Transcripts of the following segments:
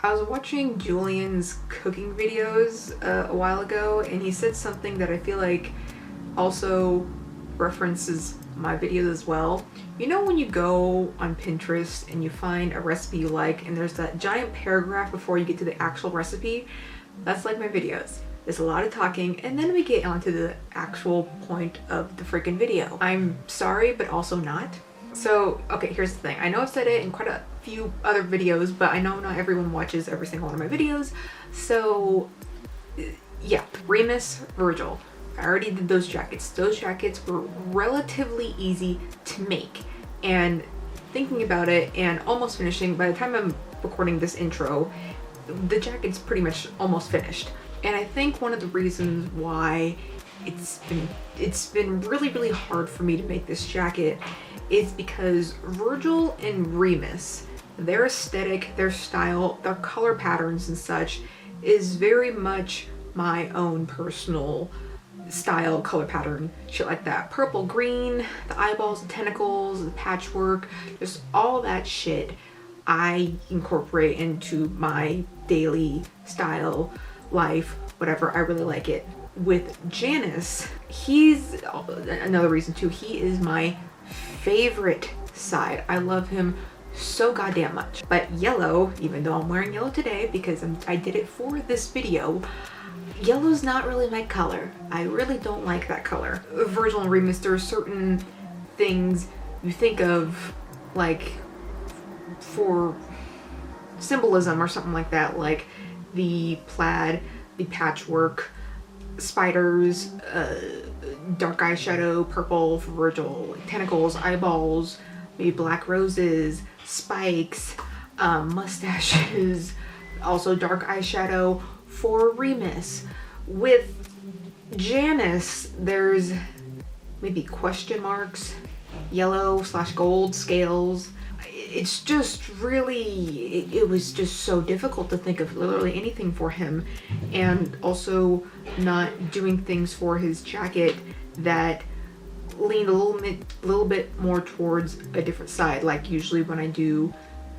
I was watching Julian's cooking videos a while ago, and he said something that I feel like also references my videos as well. You know when you go on Pinterest and you find a recipe you like and there's that giant paragraph before you get to the actual recipe? That's like my videos. There's a lot of talking and then we get onto the actual point of the freaking video. I'm sorry, but also not. So, okay, here's the thing. I know I've said it in quite a few other videos, but I know not everyone watches every single one of my videos. So, yeah, Remus, Virgil. I already did those jackets. Those jackets were relatively easy to make. And thinking about it and almost finishing, by the time I'm recording this intro, the jacket's pretty much almost finished. And I think one of the reasons why it's been really hard for me to make this jacket is because Virgil and Remus, their aesthetic, their style, their color patterns and such is very much my own personal style, color pattern, shit like that. Purple, green, the eyeballs, the tentacles, the patchwork, just all that shit I incorporate into my daily style, life, whatever. I really like it. With Janus, he's another reason too. He is my favorite side. I love him so goddamn much. But yellow, even though I'm wearing yellow today because I did it for this video, yellow's not really my color. I really don't like that color. Virgil and Remus, there are certain things you think of like for symbolism or something like that, like the plaid, the patchwork, spiders, dark eyeshadow, purple for Virgil, tentacles, eyeballs, maybe black roses, spikes, mustaches, also dark eyeshadow for Remus. With Janus, there's maybe question marks, yellow / gold scales. It's just really, it was just so difficult to think of literally anything for him, and also not doing things for his jacket that leaned a little bit more towards a different side. Like usually when I do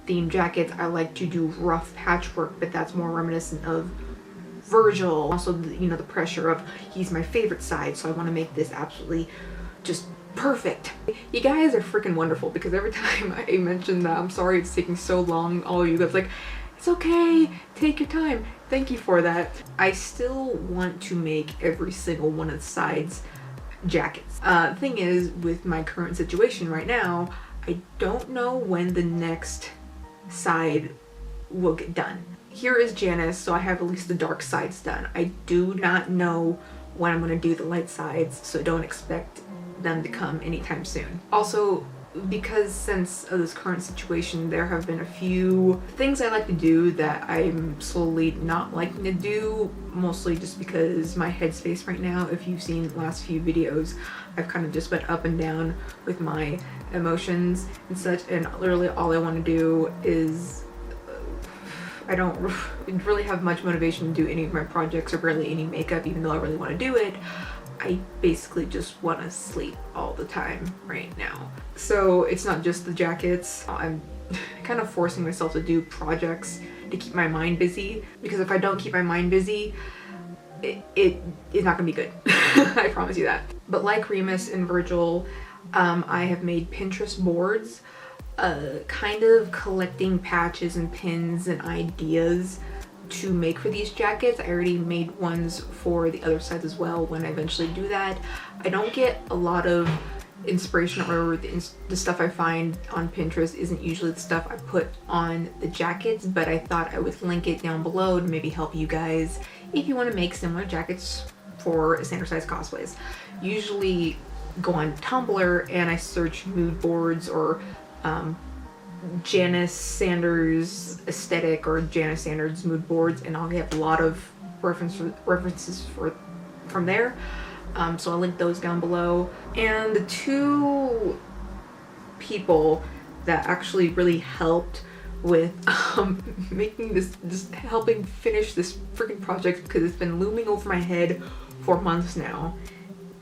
themed jackets, I like to do rough patchwork, but that's more reminiscent of Virgil. Also, the pressure of he's my favorite side, so I want to make this absolutely just perfect. You guys are freaking wonderful, because every time I mention that, I'm sorry it's taking so long, all of you guys like, it's okay, take your time. Thank you for that. I still want to make every single one of the sides jackets. Thing is, with my current situation right now, I don't know when the next side will get done. Here is Janus, so I have at least the dark sides done. I do not know when I'm going to do the light sides, so don't expect them to come anytime soon. Also, because since of this current situation, there have been a few things I like to do that I'm slowly not liking to do, mostly just because my headspace right now, if you've seen the last few videos, I've kind of just went up and down with my emotions and such, and literally all I want to do is I don't really have much motivation to do any of my projects or barely any makeup, even though I really want to do it. I basically just want to sleep all the time right now. So it's not just the jackets. I'm kind of forcing myself to do projects to keep my mind busy, because if I don't keep my mind busy, it is not gonna be good. I promise you that. But like Remus and Virgil, I have made Pinterest boards, kind of collecting patches and pins and ideas to make for these jackets. I already made ones for the other sides as well when I eventually do that. I don't get a lot of inspiration, or the stuff I find on Pinterest isn't usually the stuff I put on the jackets, but I thought I would link it down below to maybe help you guys if you want to make similar jackets for standard size cosplays. Usually go on Tumblr and I search mood boards or Janus Sanders aesthetic or Janus Sanders mood boards, and I'll get a lot of references from there. So I'll link those down below. And the two people that actually really helped with making this helping finish this freaking project, because it's been looming over my head for months now,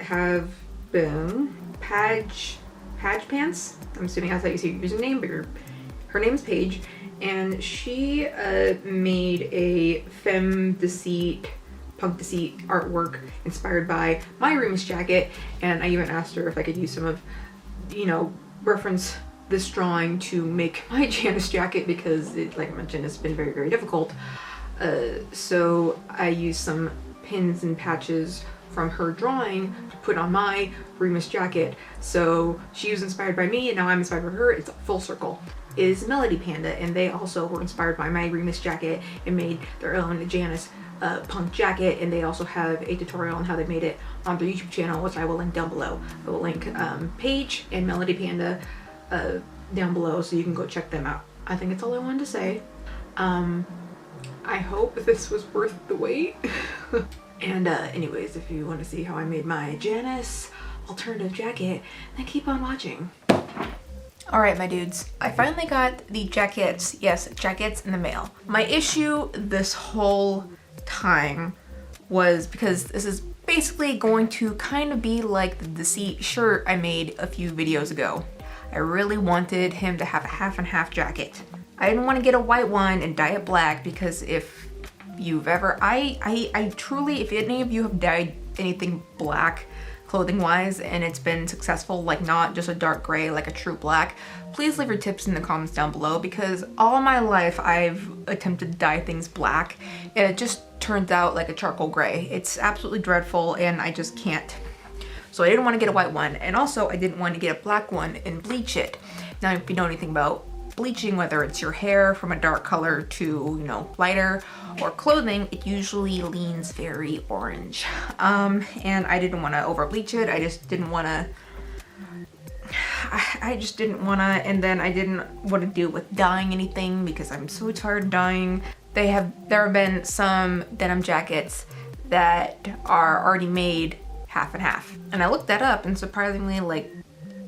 have been Paige Pants. I'm assuming that's how you say your username, but her name's Paige, and she made a femme deceit, punk deceit artwork inspired by my Remus jacket, and I even asked her if I could use some of, you know, reference this drawing to make my Janus jacket because it, like I mentioned, it's been very, very difficult. So I used some pins and patches from her drawing to put on my Remus jacket. So she was inspired by me and now I'm inspired by her. It's a full circle. Is Melody Panda, and they also were inspired by my Remus jacket and made their own Janus punk jacket, and they also have a tutorial on how they made it on their YouTube channel, which I will link down below. I will link Paige and Melody Panda down below so you can go check them out. I think that's all I wanted to say. I hope this was worth the wait. And anyways, if you want to see how I made my Janus alternative jacket, then keep on watching. Alright, my dudes, I finally got the jackets, yes, jackets in the mail. My issue this whole time was because this is basically going to kind of be like the deceit shirt I made a few videos ago. I really wanted him to have a half and half jacket. I didn't want to get a white one and dye it black because if you've ever, I truly, if any of you have dyed anything black clothing wise and it's been successful, like not just a dark gray, like a true black, please leave your tips in the comments down below, because all my life I've attempted to dye things black and it just turns out like a charcoal gray. It's absolutely dreadful and I just can't. So I didn't want to get a white one, and also I didn't want to get a black one and bleach it. Now if you know anything about bleaching, whether it's your hair from a dark color to, you know, lighter, or clothing, it usually leans very orange. And I didn't want to over bleach it. I just didn't want to, and then I didn't want to deal with dyeing anything because I'm so tired of dyeing. There have been some denim jackets that are already made half and half. And I looked that up, and surprisingly, like,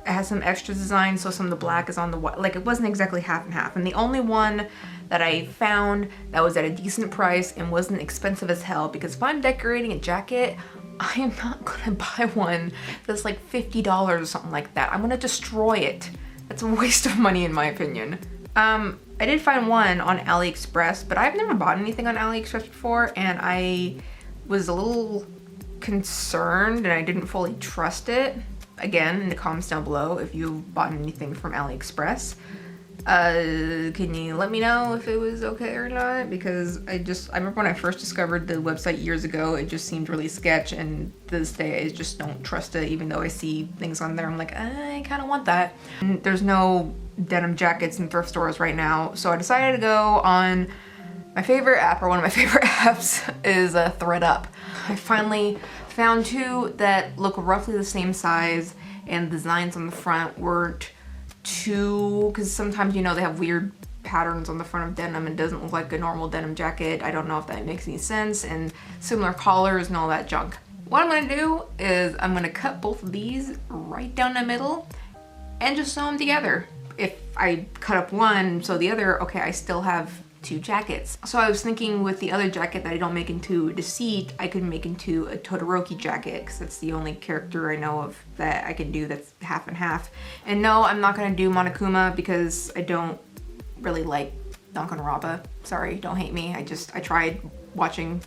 it has some extra design, so some of the black is on the white. Like, it wasn't exactly half and half. And the only one that I found that was at a decent price and wasn't expensive as hell, because if I'm decorating a jacket, I am not gonna buy one that's like $50 or something like that. I'm gonna destroy it. That's a waste of money in my opinion. I did find one on AliExpress, but I've never bought anything on AliExpress before, and I was a little concerned and I didn't fully trust it. Again, in the comments down below, if you've bought anything from AliExpress, can you let me know if it was okay or not? Because I remember when I first discovered the website years ago, it just seemed really sketch, and to this day I just don't trust it, even though I see things on there I'm like, I kind of want that. And there's no denim jackets in thrift stores right now, so I decided to go on my favorite app, or one of my favorite apps is ThreadUp. I finally found two that look roughly the same size, and the designs on the front weren't too, because sometimes, you know, they have weird patterns on the front of denim and doesn't look like a normal denim jacket. I don't know if that makes any sense, and similar collars and all that junk. What I'm gonna do is I'm gonna cut both of these right down the middle and just sew them together. If I cut up one, so the other, okay, I still have two jackets. So I was thinking with the other jacket that I don't make into Deceit, I could make into a Todoroki jacket, because that's the only character I know of that I can do that's half and half. And no, I'm not gonna do Monokuma because I don't really like Danganronpa. Sorry, don't hate me. I tried watching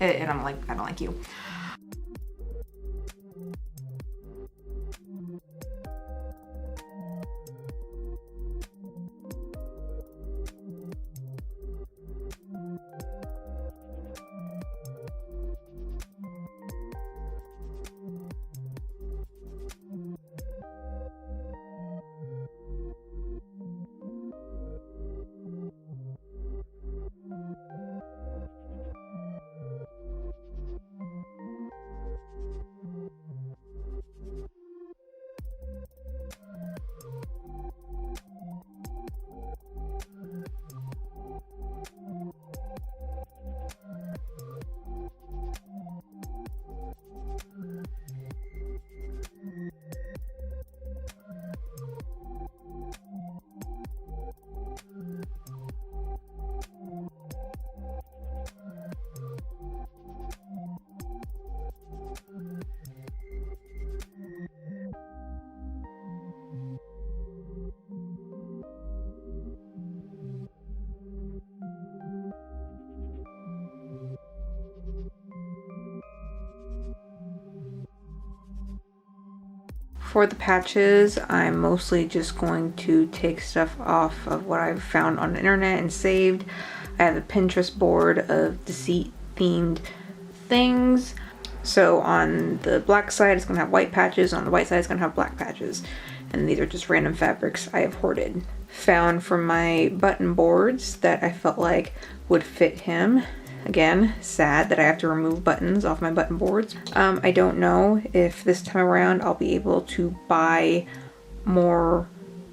it and I'm like, I don't like you. For the patches, I'm mostly just going to take stuff off of what I've found on the internet and saved. I have a Pinterest board of deceit themed things. So on the black side, it's gonna have white patches. On the white side, it's gonna have black patches. And these are just random fabrics I have hoarded. Found from my button boards that I felt like would fit him. Again, sad that I have to remove buttons off my button boards. I don't know if this time around I'll be able to buy more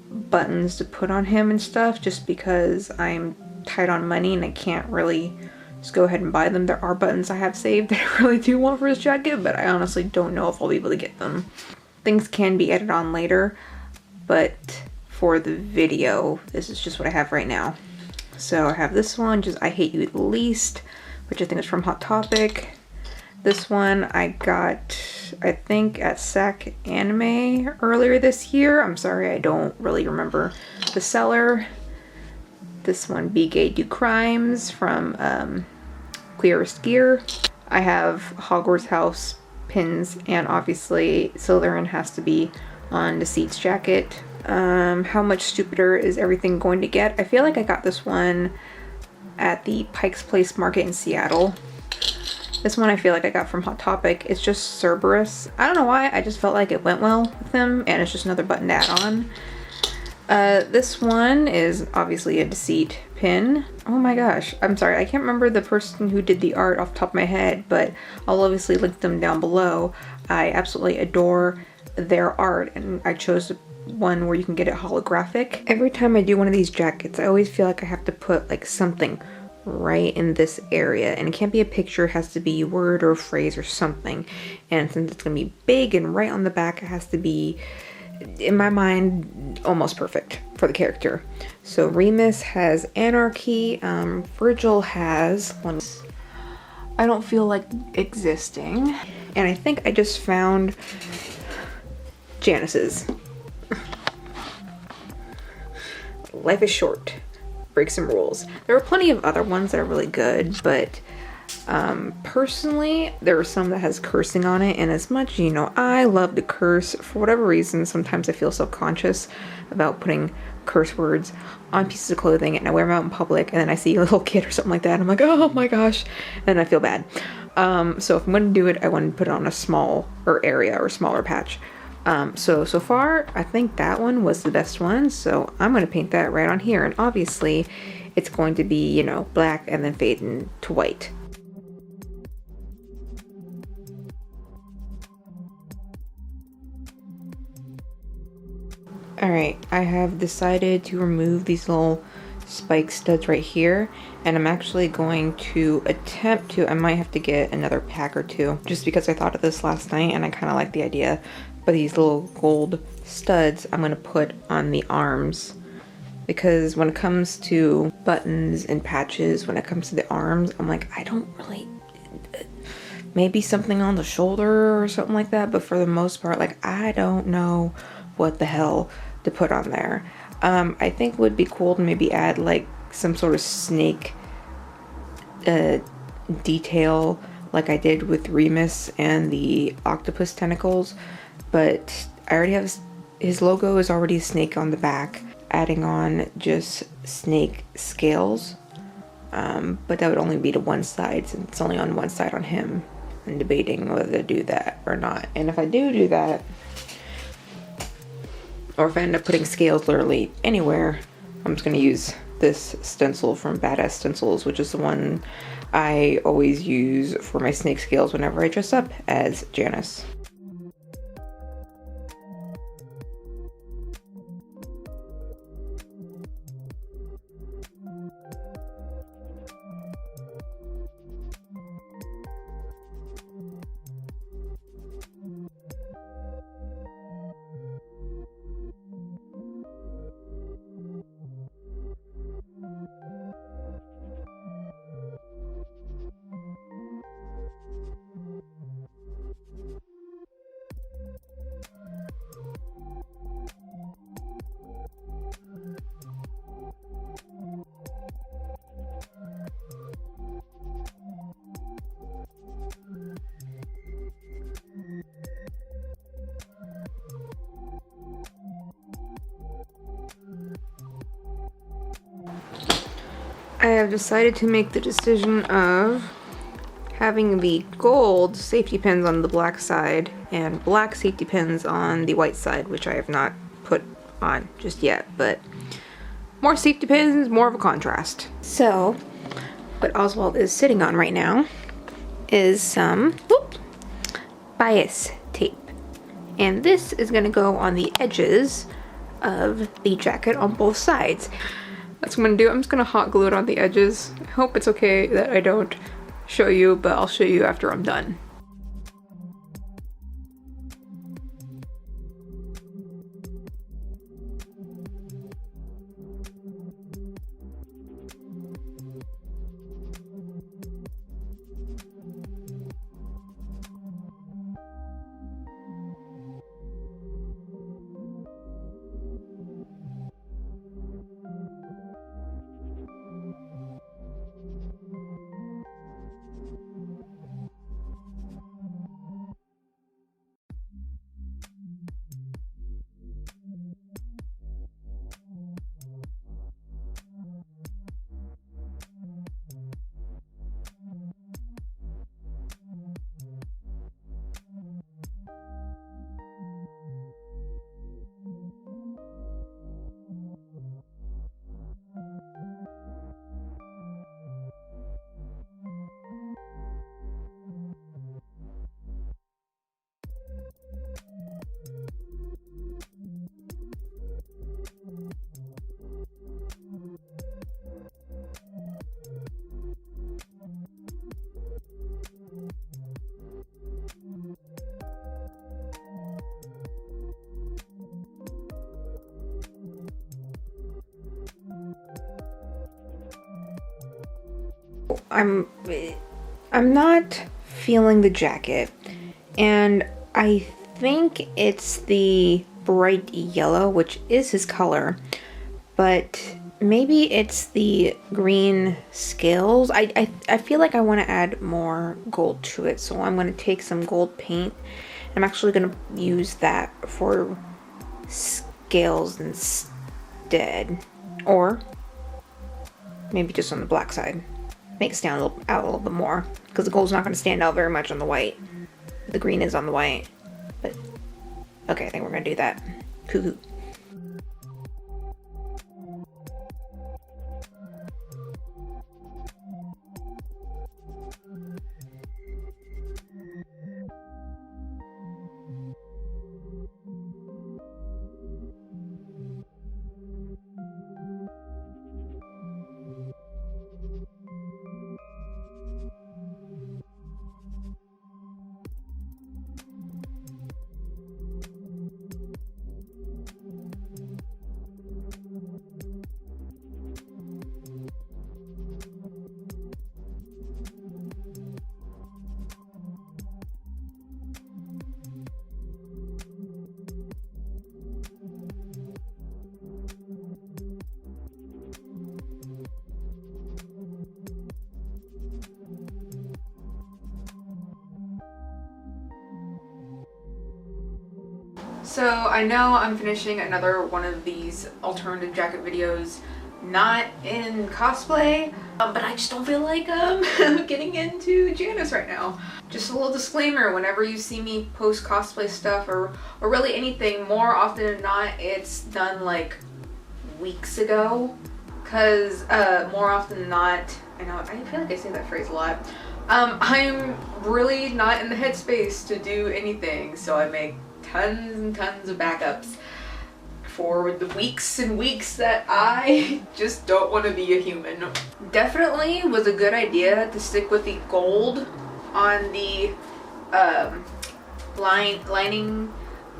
buttons to put on him and stuff, just because I'm tight on money and I can't really just go ahead and buy them. There are buttons I have saved that I really do want for his jacket, but I honestly don't know if I'll be able to get them. Things can be added on later, but for the video, this is just what I have right now. So I have this one, just I Hate You the Least, which I think is from Hot Topic. This one I got, I think, at SAC Anime earlier this year. I'm sorry, I don't really remember the seller. This one, Be Gay, Do Crimes, from Queerest Gear. I have Hogwarts House pins, and obviously Slytherin has to be on Deceit's jacket. How much stupider is everything going to get? I feel like I got this one at the Pike's Place Market in Seattle. This one I feel like I got from Hot Topic. It's just Cerberus. I don't know why, I just felt like it went well with him, and it's just another button to add on. This one is obviously a Deceit pin. Oh my gosh, I'm sorry, I can't remember the person who did the art off the top of my head, but I'll obviously link them down below. I absolutely adore their art, and I chose one where you can get it holographic. Every time I do one of these jackets, I always feel like I have to put like something right in this area, and it can't be a picture, it has to be a word or a phrase or something. And since it's gonna be big and right on the back, it has to be, in my mind, almost perfect for the character. So Remus has Anarchy, Virgil has one I Don't Feel Like Existing, and I think I just found Janus's. Life is short. Break some rules. There are plenty of other ones that are really good, but personally, there are some that has cursing on it, and as much, you know, I love to curse, for whatever reason, sometimes I feel self-conscious about putting curse words on pieces of clothing, and I wear them out in public, and then I see a little kid or something like that, and I'm like, oh my gosh, and I feel bad. So if I'm going to do it, I want to put it on a smaller area or smaller patch. So far, I think that one was the best one, so I'm going to paint that right on here, and obviously it's going to be, you know, black and then fade into white. Alright, I have decided to remove these little spike studs right here, and I'm actually going to attempt to, I might have to get another pack or two, just because I thought of this last night and I kind of like the idea. But these little gold studs I'm going to put on the arms, because when it comes to buttons and patches, when it comes to the arms, I'm like, I don't really, maybe something on the shoulder or something like that, but for the most part, like, I don't know what the hell to put on there. I think it would be cool to maybe add like some sort of snake detail like I did with Remus and the octopus tentacles, but I already have his logo is already a snake on the back. Adding on just snake scales, but that would only be to one side since it's only on one side on him. I'm debating whether to do that or not, and if I do that, or if I end up putting scales literally anywhere, I'm just going to use this stencil from Badass Stencils, which is the one I always use for my snake scales whenever I dress up as Janus. I have decided to make the decision of having the gold safety pins on the black side and black safety pins on the white side, which I have not put on just yet, but more safety pins, more of a contrast. So, what Oswald is sitting on right now is some bias tape. And this is going to go on the edges of the jacket on both sides. That's what I'm going to do. I'm just going to hot glue it on the edges. I hope it's okay that I don't show you, but I'll show you after I'm done. I'm not feeling the jacket, and I think it's the bright yellow, which is his color, but maybe it's the green scales. I feel like I want to add more gold to it, so I'm going to take some gold paint. I'm actually going to use that for scales instead, or maybe just on the black side. Make it stand out a little bit more, because the gold's not going to stand out very much on the white. The green is on the white, but okay, I think we're going to do that. Hoo-hoo. So I know I'm finishing another one of these alternative jacket videos, not in cosplay, but I just don't feel like getting into Janus right now. Just a little disclaimer, whenever you see me post cosplay stuff or really anything, more often than not it's done like weeks ago, because more often than not, I know, I feel like I say that phrase a lot, I'm really not in the headspace to do anything, so I make tons and tons of backups for the weeks and weeks that I just don't want to be a human. Definitely was a good idea to stick with the gold on the lining,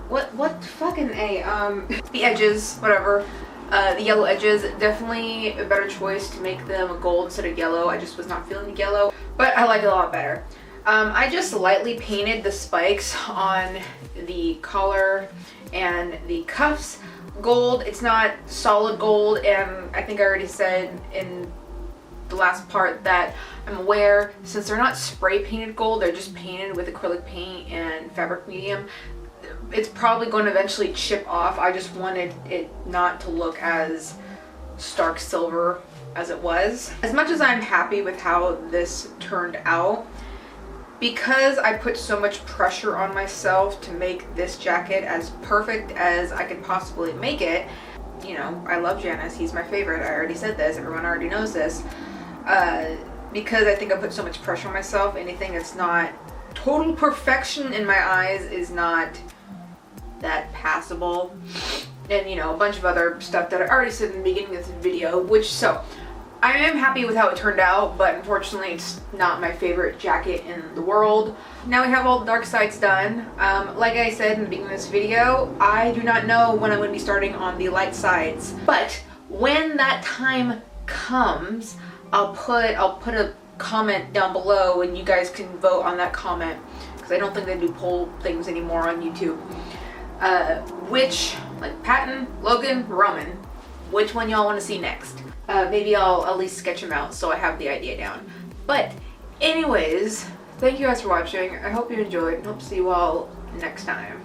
what fucking the edges, whatever. The yellow edges, definitely a better choice to make them gold instead of yellow. I just was not feeling the yellow, but I like it a lot better. I just lightly painted the spikes on the collar and the cuffs gold. It's not solid gold, and I think I already said in the last part that I'm aware, since they're not spray painted gold, they're just painted with acrylic paint and fabric medium, it's probably going to eventually chip off. I just wanted it not to look as stark silver as it was. As much as I'm happy with how this turned out, because I put so much pressure on myself to make this jacket as perfect as I could possibly make it, you know, I love Janus, he's my favorite, I already said this, everyone already knows this, because I think I put so much pressure on myself, anything that's not total perfection in my eyes is not that passable. And you know, a bunch of other stuff that I already said in the beginning of this video, so I am happy with how it turned out, but unfortunately it's not my favorite jacket in the world. Now we have all the dark sides done. Like I said in the beginning of this video, I do not know when I'm going to be starting on the light sides, but when that time comes, I'll put a comment down below and you guys can vote on that comment, because I don't think they do poll things anymore on YouTube. Which, like Patton, Logan, Roman, which one y'all want to see next? Maybe I'll at least sketch them out so I have the idea down. But anyways, thank you guys for watching. I hope you enjoyed and hope to see you all next time.